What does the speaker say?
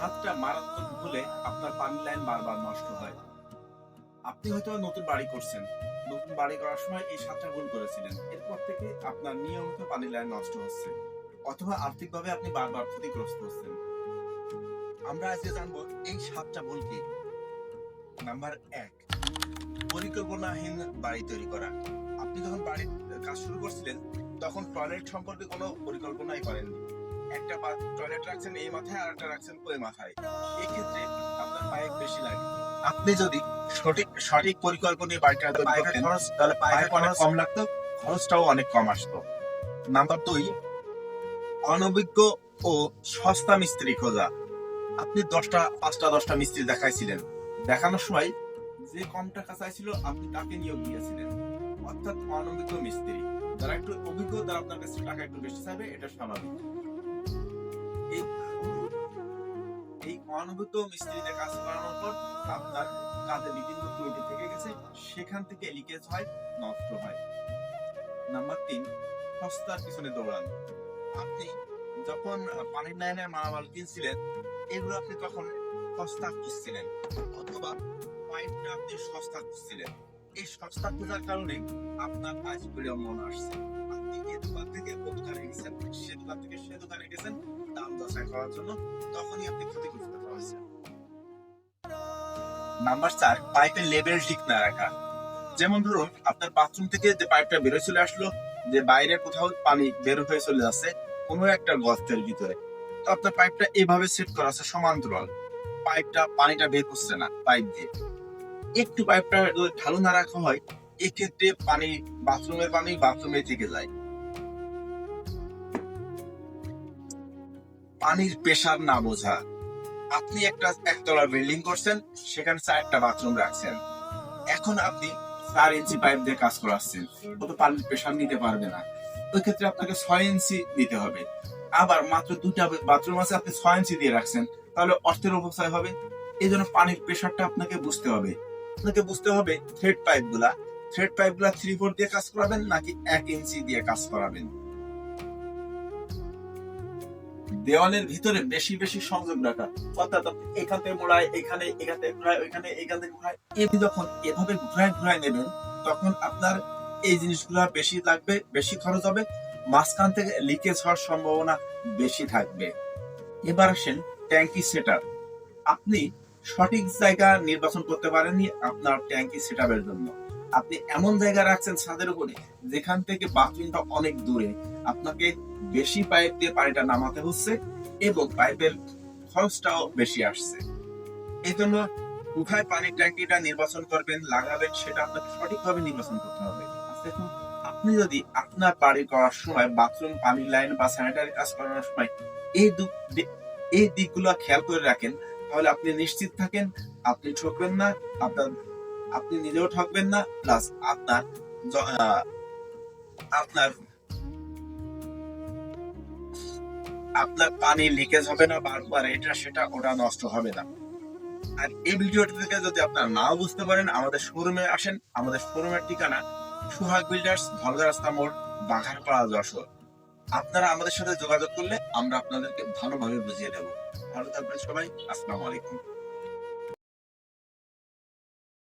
সাতটা মারাত্মক ভুলে আপনার পানি লাইন বারবার নষ্ট হয়। আপনি হয়তো নতুন বাড়ি করছেন। নতুন বাড়ি করার সময় এই সাতটা ভুল করেছিলেন। এরপর থেকে আপনার নিয়মিত পানি লাইন নষ্ট হচ্ছে। অথবা আর্থিকভাবে আপনি বারবার ক্ষতিগ্রস্ত হচ্ছেন। আমরা আজকে জানবো এই সাতটা ভুল কি। নাম্বার ১, পরিকল্পনাহীন বাড়ি তৈরি করা। আপনি যখন বাড়ির কাজ শুরু করছিলেন তখন টয়লেট সম্পর্কে কোনো পরিকল্পনাই করেননি। একটা টয়লেট রাখছেন এই মাথায় আর একটা রাখছেন ওই মাথায়। এক্ষেত্রে আপনার পাইপ বেশি লাগে। আপনি যদি সঠিক পরিকল্পনা নিয়ে বাড়িটা তৈরি করতেন তাহলে পাইপ অনেক কম লাগতো, খরচটাও অনেক কম আসতো। নাম্বার ২, অনভিজ্ঞ ও সস্তা মিস্ত্রি খোঁজা। আপনি 5টা 10টা মিস্ত্রি দেখাইছিলেন। দেখানোর সময় যে কম টাকা চাইছিল আপনি তাকে নিয়োগ দিয়েছিলেন, অর্থাৎ অনভিজ্ঞ মিস্ত্রি। যারা একটু অভিজ্ঞ তারা আপনার কাছে টাকা একটু বেশি চাইবে, এটা স্বাভাবিক। এই এই অনভিজ্ঞ মিস্ত্রিতে কাজ করানোর পর আপনার কাজে বিভিন্ন ত্রুটি থেকে গেছে, সেখান থেকে লিকেজ হয়, নষ্ট হয়। নাম্বার ৩, সস্তার পিছনে দৌড়ানো। আপনি যখন পানির লাইনের মালামাল কিনছিলেন এগুলো আপনি তখন সস্তা খুঁজছিলেন, অথবা পাইপটা আপনি সস্তা খুঁজছিলেন। এই সস্তা খোঁজার কারণে আপনার কাজ বিড়ম্বন আসছে। আপনি এই দোকান থেকে ও দোকানে গেছেন, সে দোকান থেকে সে দোকানে গেছেন দাম দশাই করার জন্য, তখনই আপনি ক্ষতিগ্রস্ত হয়েছেন। নাম্বার ৪, পাইপের লেভেল ঠিক না রাখা। যেমন ধরুন আপনার বাথরুম থেকে যে পাইপটা বেরোয় চলে আসলো, যে বাইরে কোথাও পানি বের হয়ে চলে যাচ্ছে কোনো একটা গর্তের ভিতরে, তো আপনার পাইপটা এভাবে সেট করা আছে সমান্তরাল, পানিটা বের করছে না পাইপ দিয়ে। একটু পাইপটা যদি ঢালু না রাখা হয় এক্ষেত্রে বাথরুমের পানি বাথরুমে থেকে যায়। পানির প্রেসার না বোঝা। আপনি একটা একতলা বিল্ডিং করছেন, সেখানে 4টা বাথরুম রাখছেন। এখন আপনি 4 ইঞ্চি পাইপ দিয়ে কাজ করাচ্ছেন, ও তো পানির প্রেসার নিতে পারবে না। ওই ক্ষেত্রে আপনাকে 6 ইঞ্চি দিতে হবে। আবার মাত্র 2টা বাথরুম আছে, আপনি 6 ইঞ্চি দিয়ে রাখছেন, তাহলে অর্থের অপচয় হবে। এই জন্য পানির প্রেসারটা আপনাকে বুঝতে হবে। থ্রেড পাইপগুলা 3/4 দিয়ে কাজ করাবেন নাকি 1 ইঞ্চি দিয়ে কাজ করাবেন। দেওয়ালের ভিতরে বেশি বেশি সংযোগ রাখা, অর্থাৎ এখান থেকে মোড়ায় এখানে, এখান থেকে ঘোরায় ওইখানে, এখান থেকে ঘোরায়, যখন এভাবে ঘোরায় নেবেন তখন আপনার এই জিনিসগুলো বেশি লাগবে, বেশি খরচ হবে, মাঝখান থেকে লিকেজ হওয়ার সম্ভাবনা বেশি থাকবে। এবার আসেন ট্যাঙ্কি সেটআপ। আপনি সঠিক জায়গা নির্বাচন করতে পারেননি আপনার ট্যাঙ্কি সেটআপের জন্য। আপনি এমন জায়গা রাখছেন ছাদের উপরে যেখান থেকে বাথরুমটা অনেক দূরে, আপনাকে বেশি পাইপ দিয়ে পানিটা নামাতে হচ্ছে এবং পাইপের খরচটাও বেশি আসছে। এই জন্য কোথায় পানির ট্যাঙ্কিটা নির্বাচন করবেন, লাগাবেন, সেটা আপনাকে সঠিকভাবে নির্বাচন করতে হবে। দেখুন, আপনি যদি আপনার বাড়ি করার সময় বাথরুম, পানির লাইন বা স্যানিটারি কাজ করানোর সময় এই দিকগুলো খেয়াল করে রাখেন, তাহলে আপনি নিশ্চিত থাকেন আপনি ঠকবেন না, আপনি নিজেও ঠকবেন না, প্লাস আপনার আপনার পানি লিকেজ হবে না, বারবার এটা সেটা ওটা নষ্ট হবে না। আর এই ভিডিওটি থেকে যদি আপনারা নাও বুঝতে পারেন, আমাদের শোরুমে আসেন। আমাদের শোরুমের ঠিকানা সোহাগ বিল্ডার্স, ধলগা রাস্তা মোড়, বাঘারপাড়া, যশোর। আপনারা আমাদের সাথে যোগাযোগ করলে আমরা আপনাদেরকে ভালোভাবে বুঝিয়ে দেবো। ভালো থাকবেন সবাই। আসসালামু আলাইকুম।